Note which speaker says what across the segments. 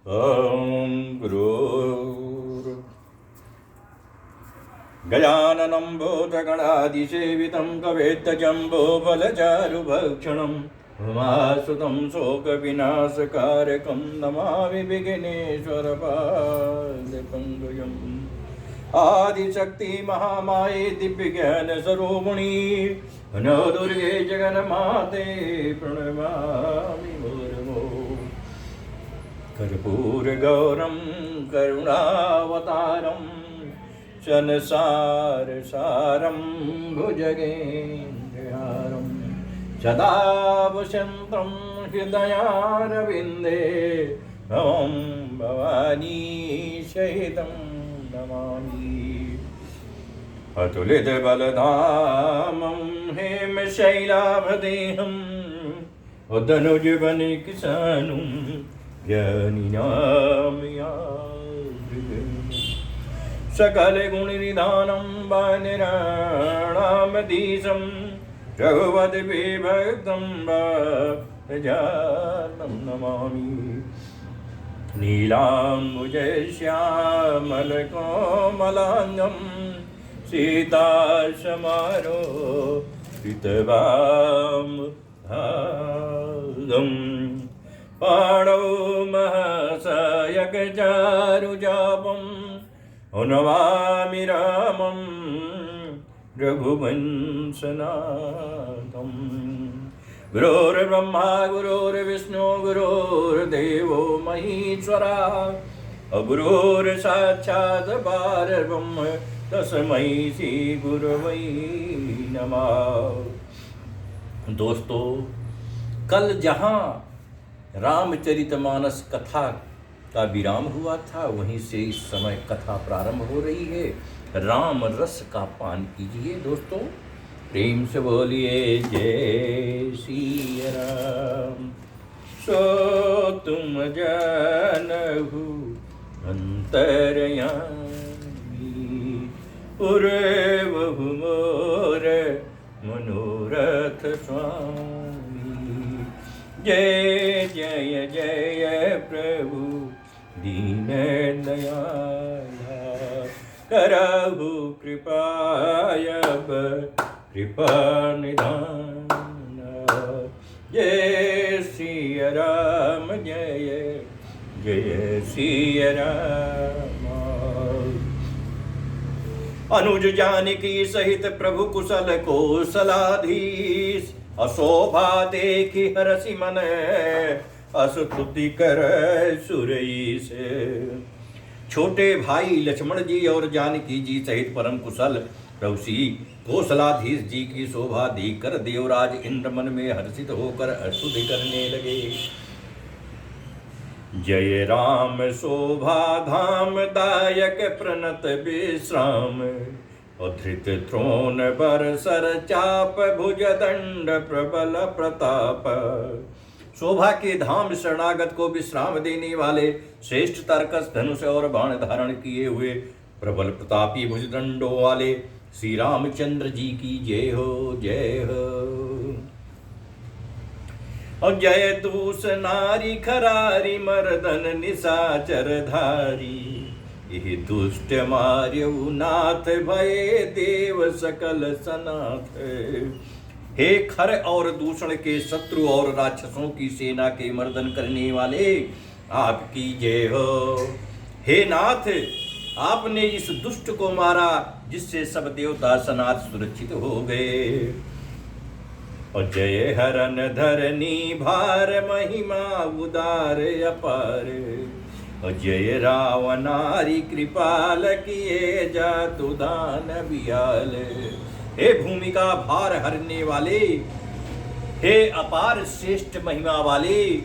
Speaker 1: ॐ गुरुर् गजाननं भूतगणादिसेवितं कवेत्तजम्बोफलचारुभक्षणम् उमासुतं शोकविनाशकारकं नमामि विघ्नेश्वरपादपङ्कजम् आदिशक्ति महामाये दिव्यज्ञानस्वरूपिणी नव दुर्गे जगन्माते प्रणमामि मुर्मो कर्पूरगौरं करुणावतारं संसारसारं भुजगेन्द्रहारं सदा वसन्तं हृदयारविन्दे ॐ भवानी सहितं नमामि। अतुलितबलधामं हेमशैलाभदेहम् उदनुजवनिकिसानुं ज्ञानिनामयामृगम् सकलगुणनिधानं वानराणामधीशं रघुवद्विभक्तं भक्तजानं नमामि। नीलाम्बुजश्यामलकोमलाङ्गं सीतासमारोपितवामभागम् पाणौ महसायकचारुजापं नमामि रामं रघुवंशनाथम्। गुरुर्ब्रह्मा गुरुर्विष्णु गुरुर्देवो महेश्वरा गुरुर्साक्षात् परब्रह्म तस्मै श्री गुरवे नमः। दोस्तों, कल जहाँ रामचरितमानस कथा का विराम हुआ था, वहीं से इस समय कथा प्रारंभ हो रही है। राम रस का पान कीजिए दोस्तों, प्रेम से बोलिए जय श्री राम। सो तुम जानहु अंतरयामी, पुरे बहु मोर मनोरथ स्वामी। जय जय जय प्रभु दीन दयाला, करहु कृपायब कृपा निधान। जय श्री राम जय जय श्री राम। अनुज जानकी सहित प्रभु कुशल कौशलाधीश, अशोभा देखी हरसि मन अस्तुति कर सुरईस। छोटे भाई लक्ष्मण जी और जानकी जी सहित परम कुशल प्रभु श्री कौशलाधीश जी की शोभा देखकर देवराज इंद्र मन में हर्षित होकर स्तुति करने लगे। जय राम शोभा धाम दायक प्रणत विश्राम, उद्धृत थ्रोन बर सर चाप भुज दंड प्रबल प्रताप। शोभा के धाम शरणागत को विश्राम देने वाले, श्रेष्ठ तर्कस धनुष और बाण धारण किए हुए, प्रबल प्रतापी भुजदंडों वाले श्री रामचंद्र जी की जय हो जय हो। और जय दूस नारी खरारी मर्दन निशाचर धारी, यह दुष्ट मार्यु नाथ भये देव सकल सनाथ। हे खर और दूषण के शत्रु और राक्षसों की सेना के मर्दन करने वाले, आपकी जय हो। हे नाथ, आपने इस दुष्ट को मारा जिससे सब देवता सनाथ सुरक्षित हो गए। और जय हरन धरनी भार महिमा उदार अपार, और जय रावणारी कृपाल किए जातु दान बियाल। हे भूमि का भार हरने वाले, हे अपार श्रेष्ठ महिमा वाले,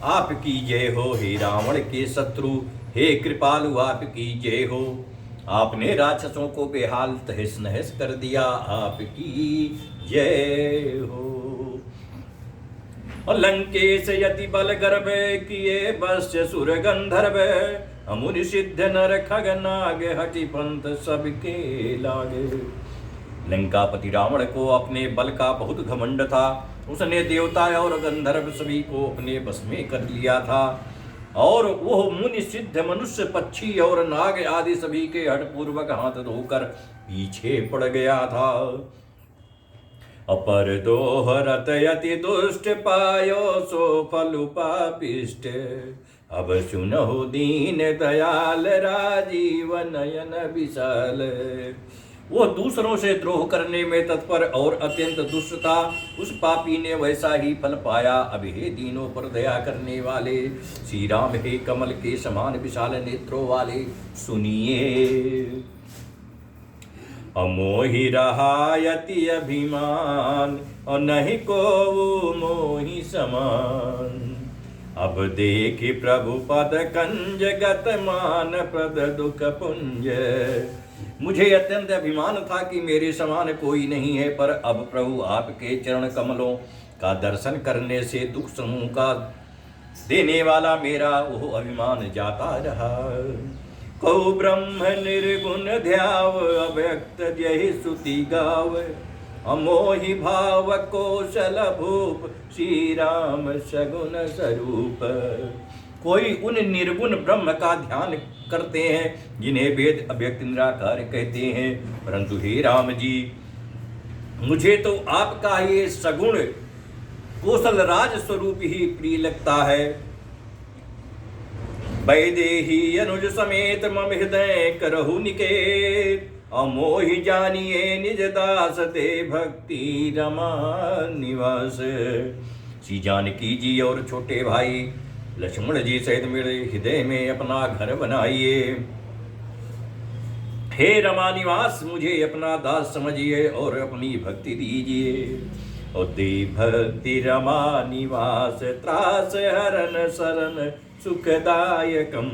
Speaker 1: आपकी जय हो। हे रावण के शत्रु, हे कृपालु, आपकी जय हो। आपने राक्षसों को बेहाल तहस नहस कर दिया, आपकी जय हो। और लंकेश यति बल गर्भ किए बस्य सुर गंधर्व, अमुनि सिद्ध नर खग नाग हटि पंथ सबके लागे। लंकापति रावण को अपने बल का बहुत घमंड था। उसने देवता और गंधर्व सभी को अपने बस में कर लिया था। और वो मुनि सिद्ध मनुष्य पक्षी और नाग आदि सभी के हठ पूर्वक हाथ धोकर पीछे पड़ गया था। अपर दोहरत यति दुष्ट पायो सो फलु पापिष्ट। अब सुनहु दीन दयाल राजीव नयन विशाल। वो दूसरों से द्रोह करने में तत्पर और अत्यंत दुष्ट था, उस पापी ने वैसा ही फल पाया। अब हे दीनों पर दया करने वाले श्री राम, हे कमल के समान विशाल नेत्रों वाले, सुनिए। अमोहि रहा यति अभिमान, और नहीं को मोहि समान। अब देखि प्रभु पद कंज गत मान प्रद दुख पुंज। मुझे अत्यंत अभिमान था कि मेरे समान कोई नहीं है, पर अब प्रभु आपके चरण कमलों का दर्शन करने से दुख समूह का देने वाला मेरा वो अभिमान जाता रहा। कौ ब्रह्म निर्गुण ध्याव, अव्यक्त जहि सुति गाव। अमोहि भाव कौशल भूप, श्री राम सगुण स्वरूप। कोई उन निर्गुण ब्रह्म का ध्यान करते हैं जिन्हें वेद अव्यक्त निराकार कहते हैं, परंतु हे राम जी, मुझे तो आपका ये सगुण कौशल राज स्वरूप ही प्रिय लगता है। वैदेही अनुज समेत मम हृदय करहु निकेत। अमोहि जानिए निज दास ते भक्ति रमा निवास। श्री जानकी जी और छोटे भाई लक्ष्मण जी सहित मेरे हृदय में अपना घर बनाइए। हे रमा निवास, मुझे अपना दास समझिए और अपनी भक्ति दीजिए। और दे भक्ति रमा निवास, त्रास हरन शरण सुखदायकम।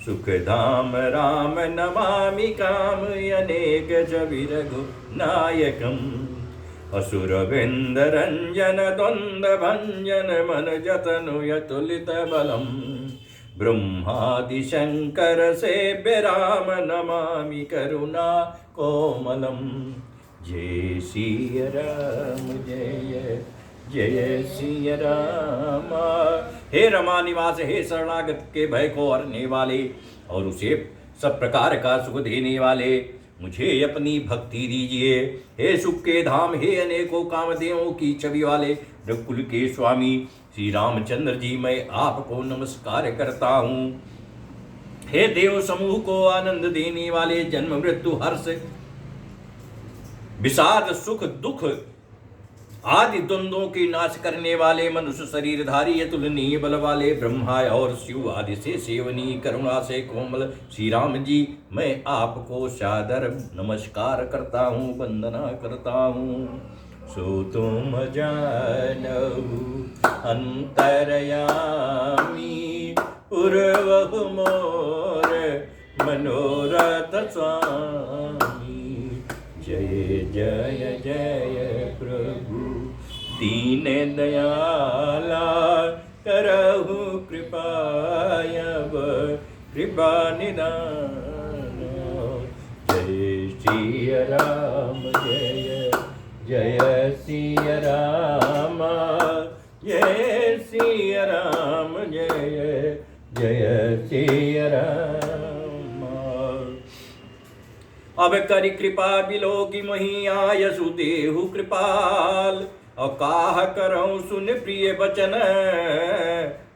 Speaker 1: सुखधाम राम नमामि काम, अनेक जवि रघुनायकम। असुर विंद रंजन द्वंद भंजन, मन जतनु यतुलित बलम। ब्रह्मादि शंकर सेव्य राम, नमामि करुणा कोमलम। जय श्री राम जय जय श्री राम। हे रमा निवास, हे शरणागत के भय को हरने वाले और उसे सब प्रकार का सुख देने वाले, मुझे अपनी भक्ति दीजिए। हे सुख के धाम, हे अनेकों कामदेवों की छवि वाले रघुकुल के स्वामी श्री रामचंद्र जी, मैं आपको नमस्कार करता हूँ। हे देव समूह को आनंद देने वाले, जन्म मृत्यु हर्ष विषाद सुख दुख आदि द्वंद्वों की नाश करने वाले, मनुष्य शरीरधारी अतुलनीय बल वाले, ब्रह्मा और शिव आदि से सेवनीय करुणा से कोमल श्री राम जी, मैं आपको सादर नमस्कार करता हूँ, वंदना करता हूँ। सो तुम जानऊ अंतरयामी, पूर्वहु मोर मनोरथ स्वामी। जय जय जय प्रभु दीन दयाला, करहु कृपायब कृपा निदान। जय श्री राम जय जय श्री राम, जय श्री राम जय जय श्री राम। अब करि कृपा बिलो की मही आयसु देहु कृपाल। अकाह करऊं सुन प्रिय बचन,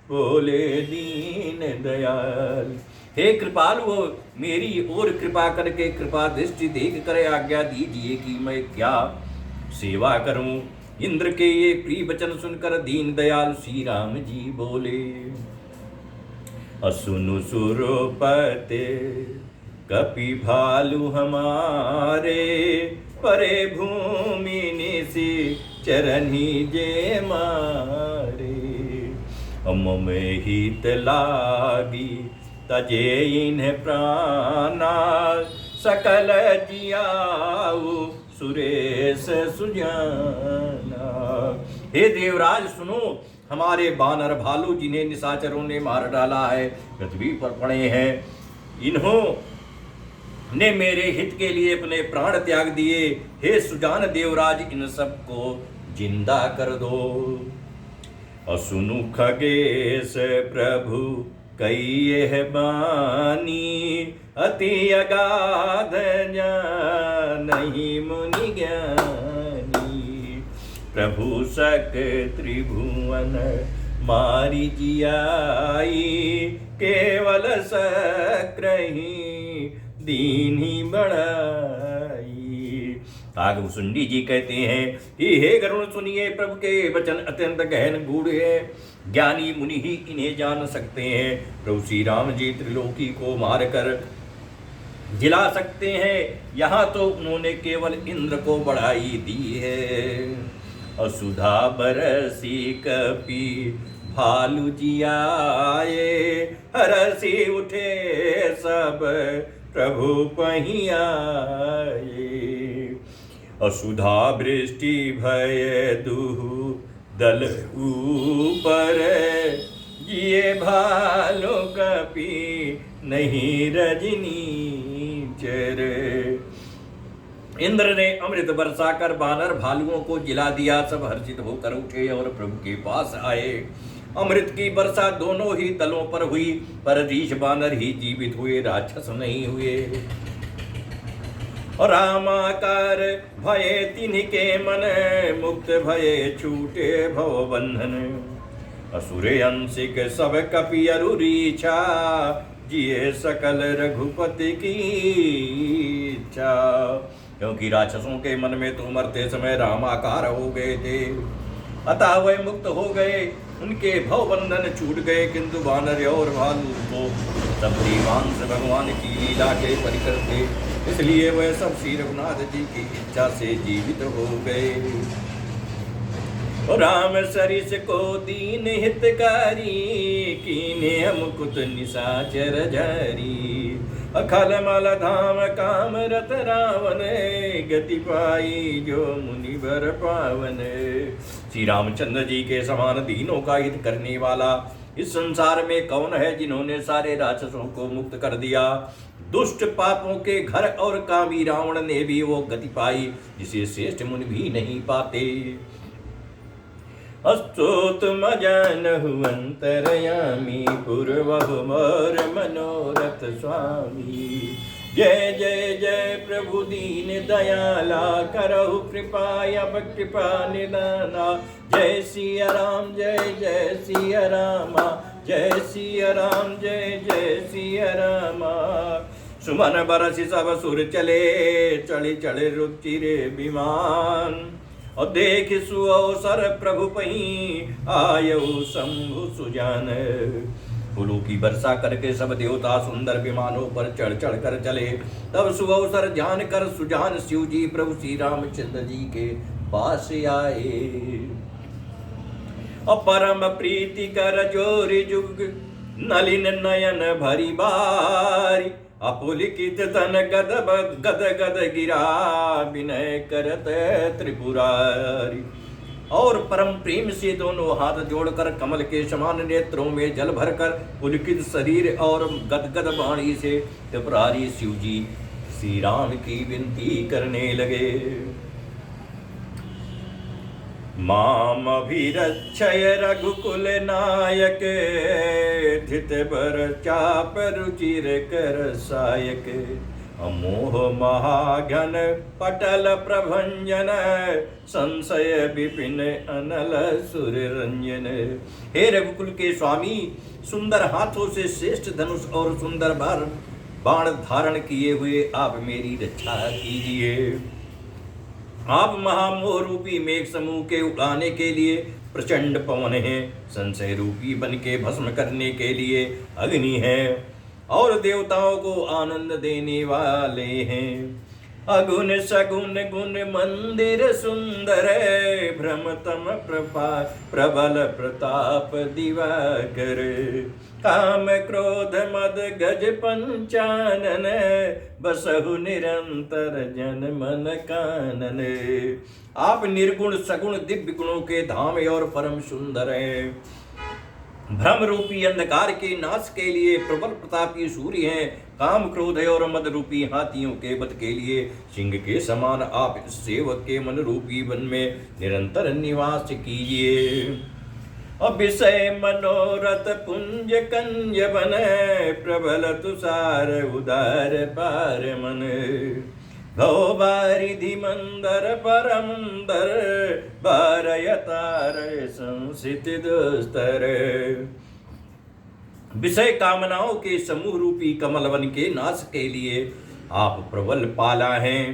Speaker 1: बोले दीन दयाल। हे कृपाल, वो मेरी ओर कृपा करके कृपा दृष्टि देख कर आज्ञा दीजिए कि मैं क्या सेवा करूं। इंद्र के ये प्रिय वचन सुनकर दीन दयाल श्री राम जी बोले। असुनु सुरपते कपि भालु हमारे, परे भूमि निसि चरनी जे मारे। मम हित लागी तजे इन्हें प्राणा, सकल जियाऊ सुरेश सुजाना। हे देवराज सुनो, हमारे बानर भालू जिन्हें निशाचरों ने मार डाला है पृथ्वी पर पड़े हैं, इन्हों ने मेरे हित के लिए अपने प्राण त्याग दिए। हे सुजान देवराज, इन सब को जिंदा कर दो। असुनु खगेश प्रभु कई यह बानी, अति अगाध नहीं मुनि ज्ञानी। प्रभु सक त्रिभुवन मारी जियाई, केवल सक्रही दीन्ही बढ़ाई। कागभूषुंडी जी कहते हैं कि हे गरुण सुनिए, प्रभु के वचन अत्यंत गहन गूढ़ है, ज्ञानी मुनि ही इन्हें जान सकते हैं। प्रभु श्री राम जी त्रिलोकी को मारकर जिला सकते हैं, यहाँ तो उन्होंने केवल इंद्र को बढ़ाई दी है। असुधा बरसी कपि भालू जियाए, हरसी उठे सब प्रभु पहियाए। असुधा वृष्टि भय दुहु दल ऊपर, ये भालू कपि नहीं रजनी चर। इंद्र ने अमृत बरसाकर बानर भालुओं को जिला दिया। सब हर्षित होकर उठे और प्रभु के पास आए। अमृत की वर्षा दोनों ही दलों पर हुई, पर रीछ बानर ही जीवित हुए, राक्षस नहीं हुए। और रामाकार भय तिनके मन, मुक्त भय छूटे भव बंधन। असुरे अंशिक सब कपि अरु रीछा, जिए सकल रघुपति की इच्छा। क्योंकि राक्षसों के मन में तो मरते समय रामाकार हो गए थे, अतः वे मुक्त हो गए, उनके भव बंधन छूट गए। किंतु वानर और भालू तो सब देवांश भगवान की लीला के परिकर थे, इसलिए वे सब श्री रघुनाथ जी की इच्छा से जीवित हो गए। राम सरिस को दीन हितकारी, कीने मुकुट निशाचर झारी। अखल मल धाम काम रत रावण, गति पाई जो मुनि बर पावन। श्री रामचंद्र जी के समान दीनों का हित करने वाला इस संसार में कौन है, जिन्होंने सारे राक्षसों को मुक्त कर दिया। दुष्ट पापों के घर और कामी रावण ने भी वो गति पाई, जिसे श्रेष्ठ मुनि भी नहीं पाते। अस्तोतम जानहु अंतरयामी, पूर्वहु मोर मनोरथ स्वामी। जय जय जय प्रभु दीन दयाला, करहु कृपा अब कृपा निदाना। जय सिया राम जय जय सिया रामा, जय सिया राम जय जय सिया रामा। सुमन बरसी सब सुर चले, चढ़ी चढ़े रुचिरे विमान। और देख सुअवसर प्रभु पही, आयु शंभु सुजान। फूलों की वर्षा करके सब देवता सुंदर विमानों पर चढ़ चढ़ कर चले। तब सुअवसर जान कर सुजान शिव जी प्रभु श्री रामचंद्र जी के पास आए। और परम प्रीति कर जोरी जुग, नलिन नयन भरी बारी। अपुलिकित तन गद गद गद गिरा, विनय करत त्रिपुरारी। और परम प्रेम से दोनों हाथ जोड़कर कमल के समान नेत्रों में जल भरकर पुलकित शरीर और गदगद वाणी से त्रिपुरारी शिव जी श्री राम की विनती करने लगे। माम अभिरक्षय रघुकुल नायक, धित बर चाप रुचिर कर सायक। अमोह महाघन पटल प्रभंजन, संशय विपिन अनल सुर रंजन। हे रघुकुल के स्वामी, सुंदर हाथों से श्रेष्ठ धनुष और सुंदर बाण धारण किए हुए आप मेरी रक्षा कीजिए। आप महामोह रूपी मेघ समूह के उड़ाने के लिए प्रचंड पवन हैं, संशय रूपी बन के भस्म करने के लिए अग्नि है, और देवताओं को आनंद देने वाले हैं। अगुण सगुण गुण मंदिर सुंदर, भ्रमतम प्रबल प्रताप दिवाकर। काम क्रोध मद गज पंचानन, बसहु निरंतर जन मन कानन। आप निर्गुण सगुण दिव्य गुणों के धाम और परम सुंदर हैं। भ्रम रूपी अंधकार के नाश के लिए प्रबल प्रतापी सूर्य हैं। काम क्रोध और मद रूपी हाथियों के वध के लिए सिंह के समान आप इस सेवक के मन रूपी वन में निरंतर निवास कीजिए। और विषय मनोरथ पुंज कंज बन, प्रबल तुषार उदार पार मन। भव बारिधि मंदर परमंदर, बारय तारय संसित दुस्तर। विषय कामनाओं के समूह रूपी कमल वन के नाश के लिए आप प्रबल पाला हैं।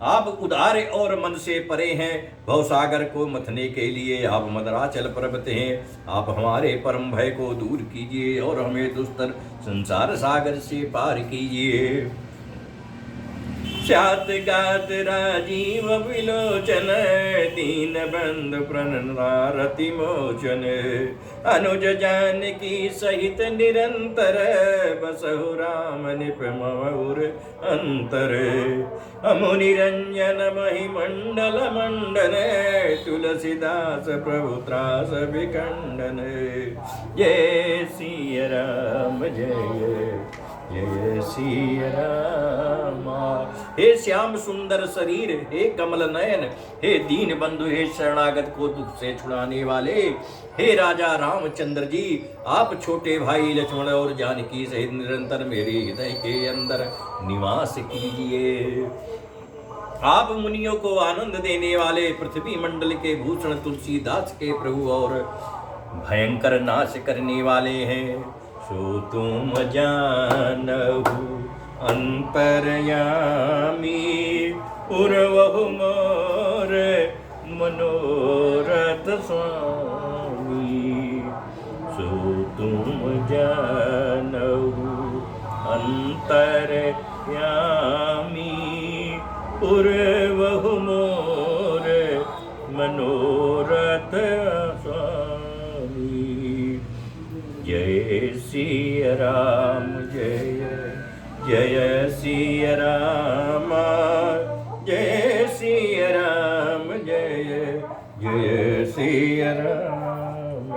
Speaker 1: आप उदार और मन से परे हैं। भवसागर को मथने के लिए आप मदराचल पर्वत हैं। आप हमारे परम भय को दूर कीजिए और हमें दुस्तर संसार सागर से पार कीजिए। श्यात गात राजीव विलोचन, दीन बंधु प्रणनारति मोचन। अनुज जानकी सहित निरंतर, बसहु राम निपमौर अंतर। अमुनि रंजन महिमंडल मंडन, तुलसीदास प्रभु त्रास विखंडन। जय सिया राम जय जय सिया राम। हे श्याम सुंदर शरीर, हे कमल नयन, हे दीन बंधु, हे शरणागत को दुख से छुड़ाने वाले, हे राजा रामचंद्र जी, आप छोटे भाई लक्ष्मण और जानकी सहित निरंतर मेरे हृदय के अंदर निवास कीजिए। आप मुनियों को आनंद देने वाले, पृथ्वी मंडल के भूषण तुलसीदास के प्रभु और भयंकर नाश करने वाले हैं। सो तुम जानहु अंतर्यामी, उर्वहु मोर मनोरथ स्वामी। सो तुम जानहु अंतर्यामी, उर्वहु मोर मनोरथ स्वामी। जय सिया राम जय जय सिया राम, जय सिया राम जय जय सिया राम।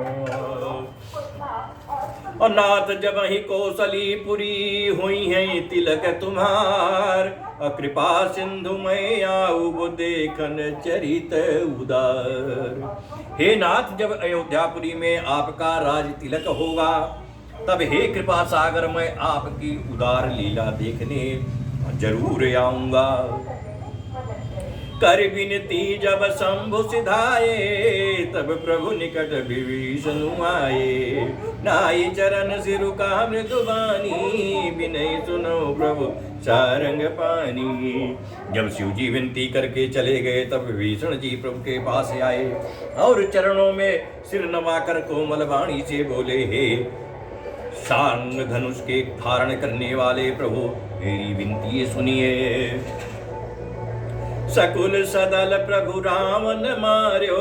Speaker 1: और नाथ जब ही कौशलीपुरी हुई है तिलक तुम्हार, कृपा सिंधु में आऊ देखन चरित उदार। हे नाथ, जब अयोध्यापुरी में आपका राज तिलक होगा, तब हे कृपा सागर में आपकी उदार लीला देखने जरूर आऊंगा। कर विनती जब शंभु सिधाए, तब प्रभु निकट विभीषण आए। नाई चरण सिरु का मृदुबानी, विनय सुनो प्रभु सारंग पानी। जब शिव जी विनती करके चले गए, तब विभीषण जी प्रभु के पास आए और चरणों में सिर नवाकर कोमल वाणी से बोले, हे शांग धनुष के धारण करने वाले प्रभु, मेरी विनती सुनिए। सकुल सदल प्रभु रावण मार्यो,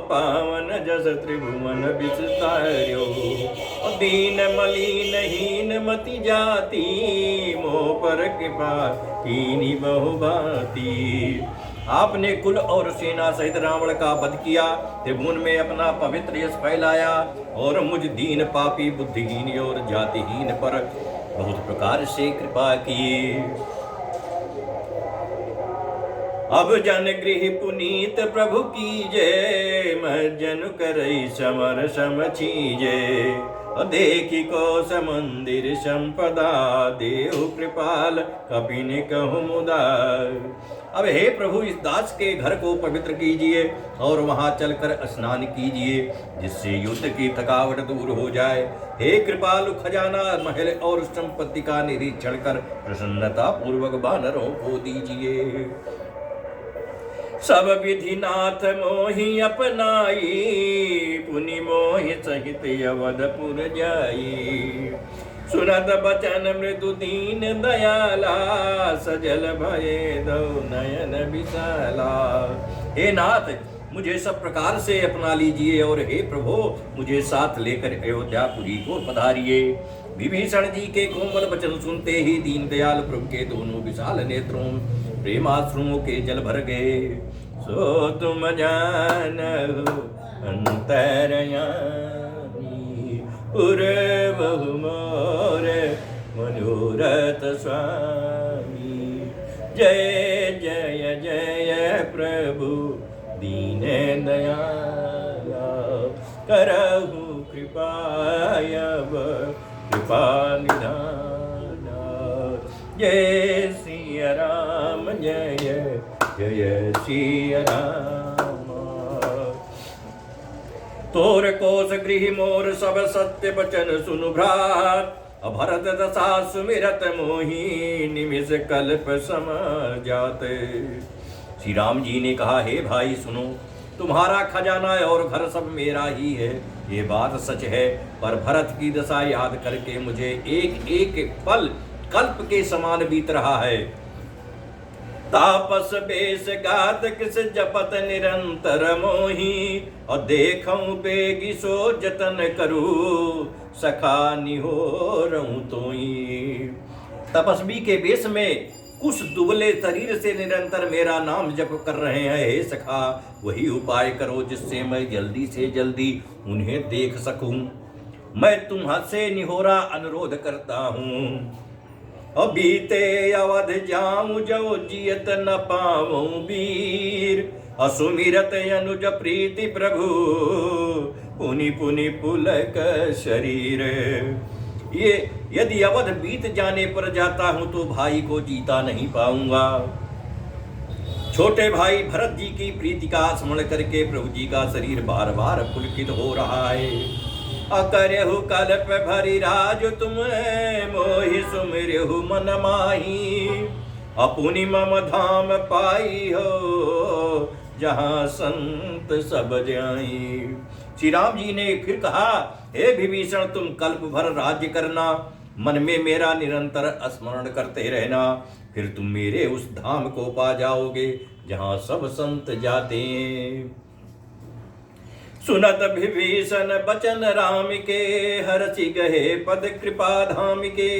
Speaker 1: पावन जस त्रिभुवन विस्तार्यो। दीन मलिन हीन मति जाति, मोह पर कृपा कीनी बहुभांति। आपने कुल और सेना सहित रावण का वध किया, त्रिभुवन में अपना पवित्र यश फैलाया और मुझ दीन पापी बुद्धिहीन और जातिहीन पर बहुत प्रकार से कृपा की। अब जन गृह पुनीत प्रभु कीजे, मज्जन करई समर सम चीजे। देखी कोस मंदिर संपदा, देहु कृपाल कपिन कहु मुदा। अब हे प्रभु, इस दास के घर को पवित्र कीजिए और वहां चलकर स्नान कीजिए, जिससे युद्ध की थकावट दूर हो जाए। हे कृपालु, खजाना महल और संपत्ति का निरीक्षण कर प्रसन्नता पूर्वक वानरों को दीजिए। सब विधि नाथ मोहि अपनाई, पुनि मोहि सहित अवधपुर जाई। सुनत बचन मृदु दीन दयाला, सजल भये दो नयन विशाला। हे नाथ, मुझे सब प्रकार से अपना लीजिए और हे प्रभु, मुझे साथ लेकर अयोध्यापुरी को पधारिए। विभीषण जी के कोमल वचन सुनते ही दीनदयाल प्रभु के दोनों विशाल नेत्रों प्रेमाश्रुओं के जल भर गए। सो तुम जानहु अंतर्यामी, उर्वहु मोर मनोरथ स्वामी। जय जय जय प्रभु दीन दयाला, करहु कृपायब कृपा निधान। जय सिया राम जय जय सिया राम। तोर कोस गृह मोर सब सत्य बचन सुनु भ्रात। भरत दशा सुमिरत मोहि निमिष कल्प सम जाते। श्री राम जी ने कहा, हे भाई सुनो, तुम्हारा खजाना और घर सब मेरा ही है, ये बात सच है। पर भरत की दशा याद करके मुझे एक एक पल कल्प के समान बीत रहा है। तापस बेस गात किस जपत निरंतर मोही। और देखूं बेगी सो जतन करूं सखा निहोरऊं तोई। तपस्वी के वेश में कुछ दुबले शरीर से निरंतर मेरा नाम जप कर रहे हैं। हे सखा, वही उपाय करो जिससे मैं जल्दी से जल्दी उन्हें देख सकूं। मैं तुम्हासे निहोरा अनुरोध करता हूं। बीते अवध जाऊं जो जियत न पाऊं वीर। असुमिरत अनुज प्रीति प्रभु पुनि पुनि पुलक शरीर। ये यदि अवध बीत जाने पर जाता हूं तो भाई को जीता नहीं पाऊंगा। छोटे भाई भरत जी की प्रीति का स्मरण करके प्रभु जी का शरीर बार बार पुलकित हो रहा है। अकरहु कल्प भरी राज तुम मोहि सुमिरहु मन माही। अपुनि मम धाम पाई हो जहाँ संत सब जाई। श्री राम जी ने फिर कहा, हे विभीषण, तुम कल्प भर राज्य करना, मन में मेरा निरंतर स्मरण करते रहना, फिर तुम मेरे उस धाम को पा जाओगे जहाँ सब संत जाते हैं। सुनत विभीषण बचन राम के हरषि गहे पद कृपा धाम के।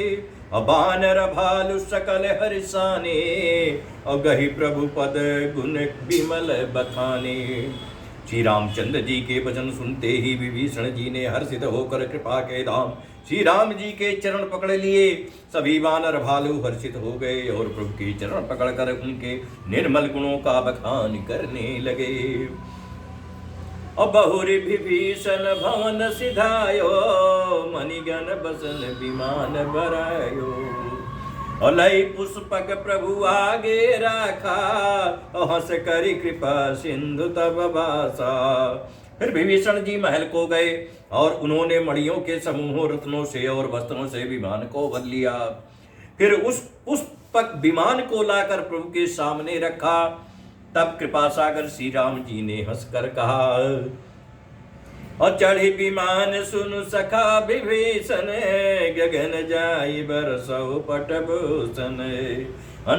Speaker 1: अबानर भालु सकल हरिसाने और गही प्रभु पद गुण विमल बखाने। श्री रामचंद्र जी के वचन सुनते ही विभीषण जी ने हर्षित होकर कृपा के धाम श्री राम जी के चरण पकड़ लिए। सभी वानर भालू हर्षित हो गए और प्रभु के चरण पकड़कर उनके निर्मल गुणों का बखान करने लगे। बहुरी विभीषण भवन सिधायो मणिगण बसन विमान बरायो। अलई पुष्पक प्रभु आगे राखा हंस करी कृपा सिंधु तब भाषा। फिर विभीषण जी महल को गए और उन्होंने मणियों के समूहों रत्नों से और वस्त्रों से विमान को भर लिया। फिर उस पुष्पक विमान को लाकर प्रभु के सामने रखा। तब कृपा सागर श्री राम जी ने हंसकर कहा, और चढ़ी विमान सुनु सखा विभीषण गगन जाई बरसौ पटभूषण।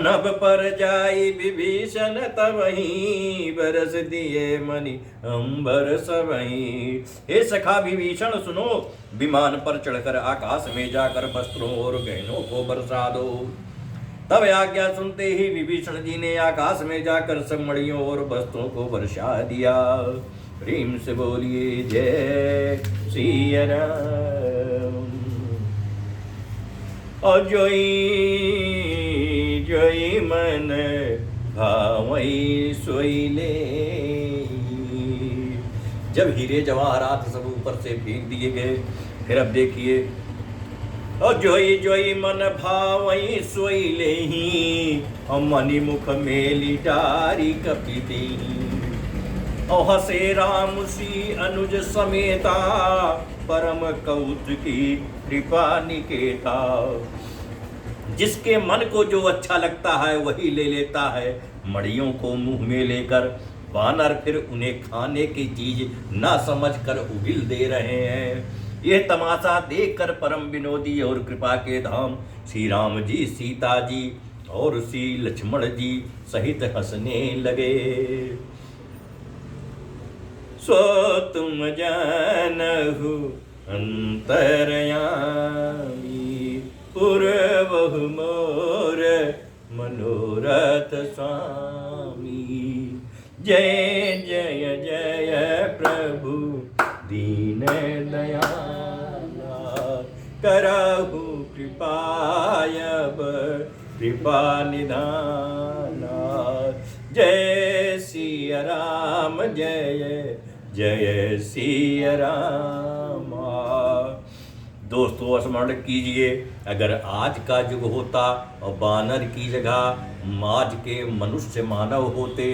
Speaker 1: नभ पर जाई विभीषण तबहि बरस दिए मणि अंबर सबहि। हे सखा विभीषण सुनो, विमान पर चढ़कर आकाश में जाकर वस्त्रों और गहनों को बरसा दो। तब आज्ञा सुनते ही विभीषण जी ने आकाश में जाकर सब मणियों और वस्त्रों को बरसा दिया। प्रेम से बोलिए जय सिया राम। और जोई जोई मन भावई सोई ले। जब हीरे जवाहरात सब ऊपर से फेंक दिए गए, फिर अब देखिए, और जोई जोई मन भावई सोई लेही। और मणि मुख मेली डारी कपि और हसे राम सी अनुज समेता। परम कौतुकी कृपा निकेता। जिसके मन को जो अच्छा लगता है वही ले लेता है। मड़ियों को मुंह में लेकर वानर फिर उन्हें खाने की चीज ना समझकर उगिल दे रहे हैं। यह तमाशा देखकर परम विनोदी और कृपा के धाम श्री राम जी, सीता जी और श्री लक्ष्मण जी सहित हंसने लगे। सो तुम जानहु अंतरयामी पूर्वहु मोर मनोरथ स्वामी। जय जय जय प्रभु दीन दयाला। करहु कृपायब कृपा निधाना। जय सिया राम जय जय सिया राम। दोस्तों स्मरण कीजिए, अगर आज का युग होता और बानर की जगह आज के मनुष्य मानव होते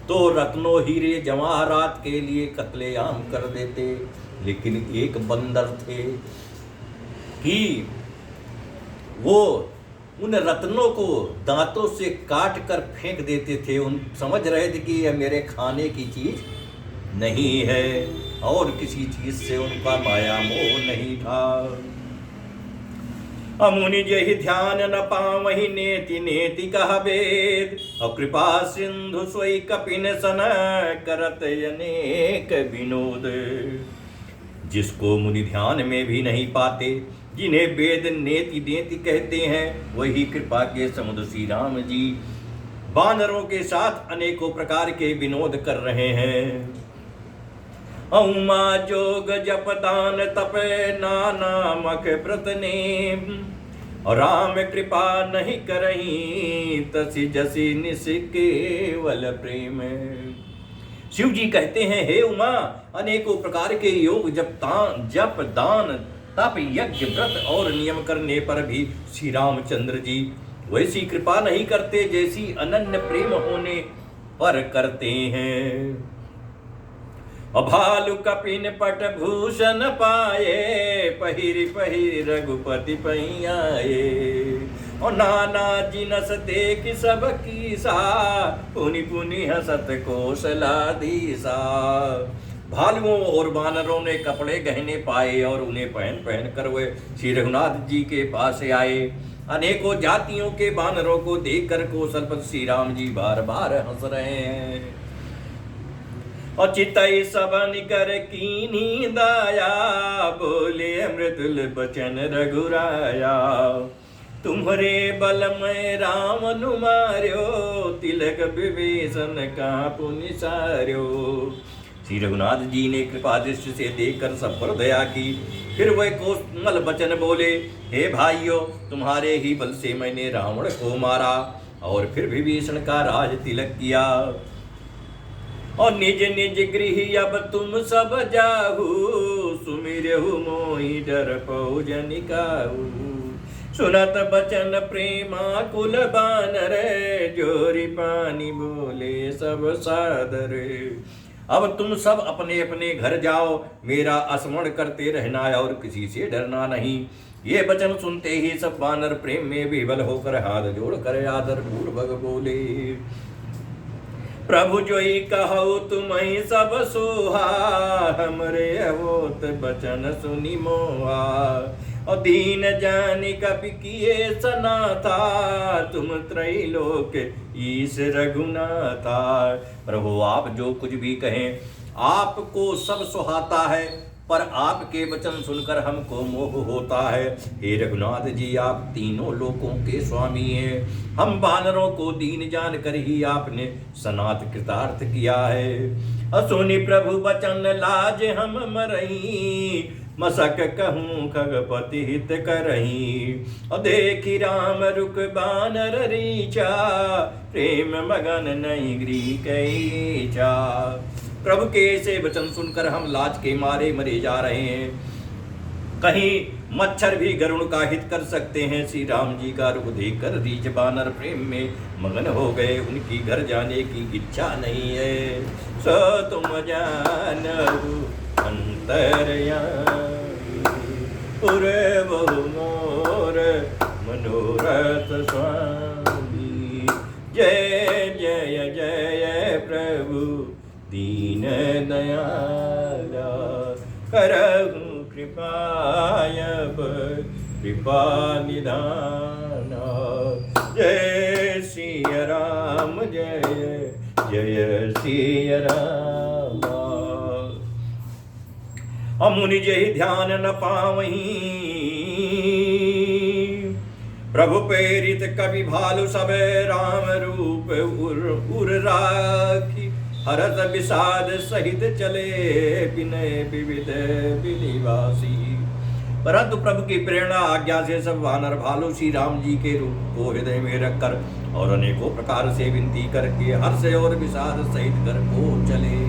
Speaker 1: तो रत्नों हीरे जवाहरात के लिए कत्लेआम कर देते। लेकिन एक बंदर थे कि वो उन रत्नों को दांतों से काट कर फेंक देते थे। उन समझ रहे थे कि यह मेरे खाने की चीज नहीं है और किसी चीज से उनका माया मोह नहीं था। अमुनि जहि ध्यान न पावहि नेति नेति कह वेद, और कृपा सिंधु सोई कपिन सन करत अनेक विनोद। जिसको मुनि ध्यान में भी नहीं पाते, जिन्हें वेद नेति नेति कहते हैं, वही कृपा के समुद्र श्री राम जी बानरों के साथ अनेकों प्रकार के विनोद कर रहे हैं। औमा जोग जप दान तप नाना मख व्रत नेम, और राम कृपा नहीं करही तसी जसी निस केवल प्रेम। शिव जी कहते हैं, हे उमा, अनेकों प्रकार के योग जप दान तप यज्ञ व्रत और नियम करने पर भी श्री रामचंद्र जी वैसी कृपा नहीं करते जैसी अनन्य प्रेम होने पर करते हैं। भालु कपिन पट भूषण पाए, पहिरी पहिरी रघुपति पहियाए, और नाना जिनस देख सब कीसा, पुनि पुनि हसत कौशलाधीसा। भालुओं और वानरों ने कपड़े गहने पाए और उन्हें पहन पहन कर वे श्री रघुनाथ जी के पास आए। अनेकों जातियों के वानरों को देखकर कौशलपति श्री राम जी बार बार हंस रहे हैं। और चितई सब निकर कीनी दाया, बोले मृदुल बचन रघुराया। तुम्हारे बल में रावण मार्यो, तिलक विभीषण का पुनि सार्यो। श्री रघुनाथ जी ने कृपा दृष्टि से देखकर सब पर दया की। फिर वह कोमल वचन बोले, हे भाइयों, तुम्हारे ही बल से मैंने रावण को मारा और फिर विभीषण का राज तिलक किया। और निज निज गृह अब तुम सब जाहू, सुमिरहु मोहि डर पौ जनिकाहू। सुनत बचन प्रेमा कुल बानर, जोरी पानी बोले सब सादर। अब तुम सब अपने अपने घर जाओ, मेरा स्मरण करते रहना और किसी से डरना नहीं। ये वचन सुनते ही सब वानर प्रेम में विह्वल होकर हाथ जोड़कर आदर पूर्वक बोले, प्रभु जोई कहो तुम्हें सब सोहा, हमरे अवोत बचन सुनि मोहा। और दीन जानि कपि किए सनाथा, तुम त्रैलोक ईश रघुनाथा। प्रभु आप जो कुछ भी कहें आपको सब सुहाता है, पर आपके वचन सुनकर हमको मोह होता है। हे रघुनाथ जी, आप तीनों लोकों के स्वामी हैं। हम वानरों को दीन जान कर ही आपने सनात कृतार्थ किया है। असुनि प्रभु वचन लाज हम मरही, मसक कहूँ खगपति हित करही। और देखी राम रुक बानर रीचा, प्रेम मगन नहीं गृह कैचा। प्रभु के ऐसे वचन सुनकर हम लाज के मारे मरे जा रहे हैं। कहीं मच्छर भी गरुड़ का हित कर सकते हैं। श्री राम जी का रूप देखकर रीछ बानर प्रेम में मगन हो गए, उनकी घर जाने की इच्छा नहीं है। सो तुम जानहु अंतर्यामी, पुरे बहु मोर मनोरथ स्वामी। जय जय जय प्रभु दीन दयाला, करहु कृपायब कृपा निधाना। जय सिया राम, जय जय सिया राम। अमुनि जहि ध्यान न पावहीं, प्रभु प्रेरित कवि भालु सब राम रूप उर राखी। हरत विषाद सहित चले विनय विविध विनिवासी। परंतु प्रभु की प्रेरणा आज्ञा से सब वानर भालू श्री राम जी के रूप को हृदय में रखकर और अनेकों प्रकार से विनती करके हर्ष और विषाद सहित घर को चले।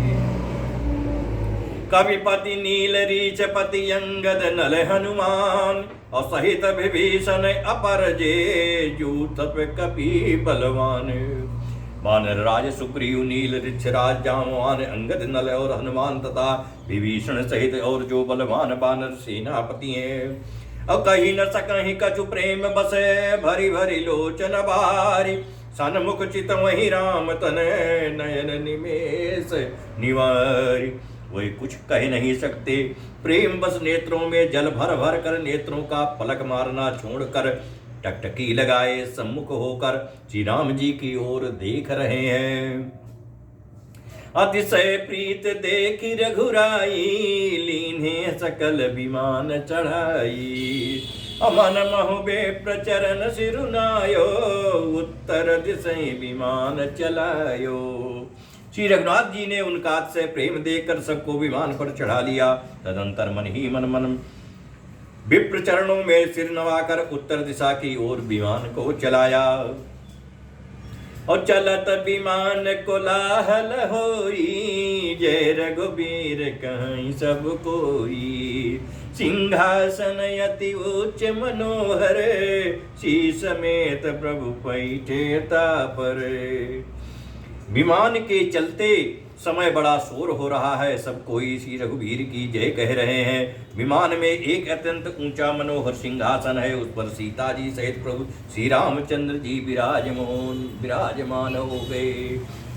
Speaker 1: कविपति नील रीच पति अंगद नल हनुमान और सहित विभीषण अपर जे जूत पे कपि बलवान। वानर राज सुग्रीव नील ऋक्षराज जामवान अंगद नल और हनुमान तथा विभीषण सहित और जो बलवान वानर सेनापति हैं। और कहीं न सकहीं कछु प्रेम बसे भरी भरी लोचन बारी। सन्मुख चित वही राम तनय नयन निमेष निवारी। वही कुछ कह नहीं सकते, प्रेम बस नेत्रों में जल भर भर कर नेत्रों का पलक मारना छोड़कर टकटकी लगाए सम्मुख होकर श्री राम जी की ओर देख रहे हैं। अतिशय प्रीत देखी रघुराई लीन्हे सकल विमान चढ़ाई। अमन महुबे प्रचरण सिरुनायो उत्तर दिशई विमान चलायो। श्री रघुनाथ जी ने उनका अतिशय प्रेम देखकर सबको विमान पर चढ़ा लिया। तदंतर मन ही मन विप्र चरणों में सिर नवाकर उत्तर दिशा की ओर विमान को चलाया। और चलत विमान कोलाहल होई जय रघुबीर कहीं सब कोई। सिंहासन अति उच्च मनोहर शीश समेत प्रभु पैठे तापर। विमान के चलते समय बड़ा शोर हो रहा है, सब कोई श्री रघुवीर की जय कह रहे हैं। विमान में एक अत्यंत ऊंचा मनोहर सिंहासन है, उस पर सीता जी सहित प्रभु श्री रामचंद्र जी विराजमान हो गए।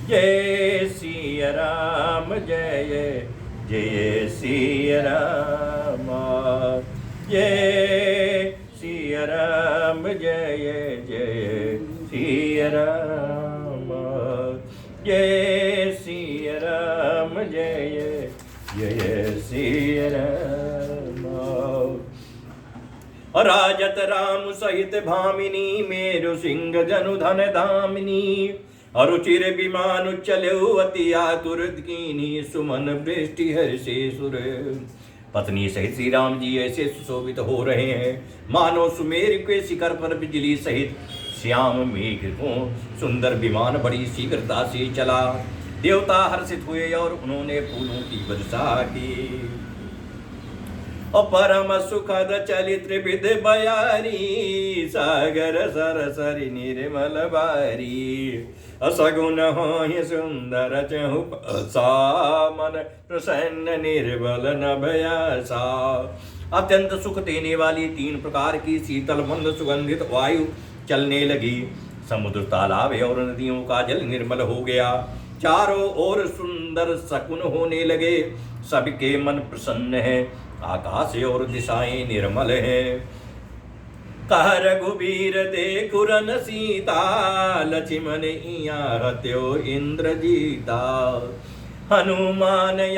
Speaker 1: जय सिया राम जय जय सिया राम, जय सिया राम जय जय सिया राम, जय सिया राम जय जय सिया राम। राजत राम सहित भामिनी मेरु सिंह जनु धन धामिनी। अरुचिर विमान चलो अति आतुर कीनी सुमन वृष्टि हर्षे सुर। पत्नी सहित श्री राम जी ऐसे सुशोभित हो रहे हैं मानो सुमेर के शिखर पर बिजली सहित श्याम मेघ को। सुंदर विमान बड़ी शीघ्रता से चला। देवता हर्षित हुए और उन्होंने फूलों की वर्षा की। और परम सुखद चलित्र विध बयारी सागर सरसरि निर्मल बारी। असगुन हो सुंदर चहु मन प्रसन्न निर्बल नभयासा। अत्यंत सुख देने वाली 3 प्रकार की शीतल मंद सुगंधित वायु चलने लगी। समुद्र तालाब और नदियों का जल निर्मल हो गया। चारों ओर सुंदर शकुन होने लगे। सबके मन प्रसन्न है। आकाश और दिशाएं निर्मल है। कह रघुबीर देखु रन सीता लक्ष्मण इया हत्यो इंद्रजीता। हनुमान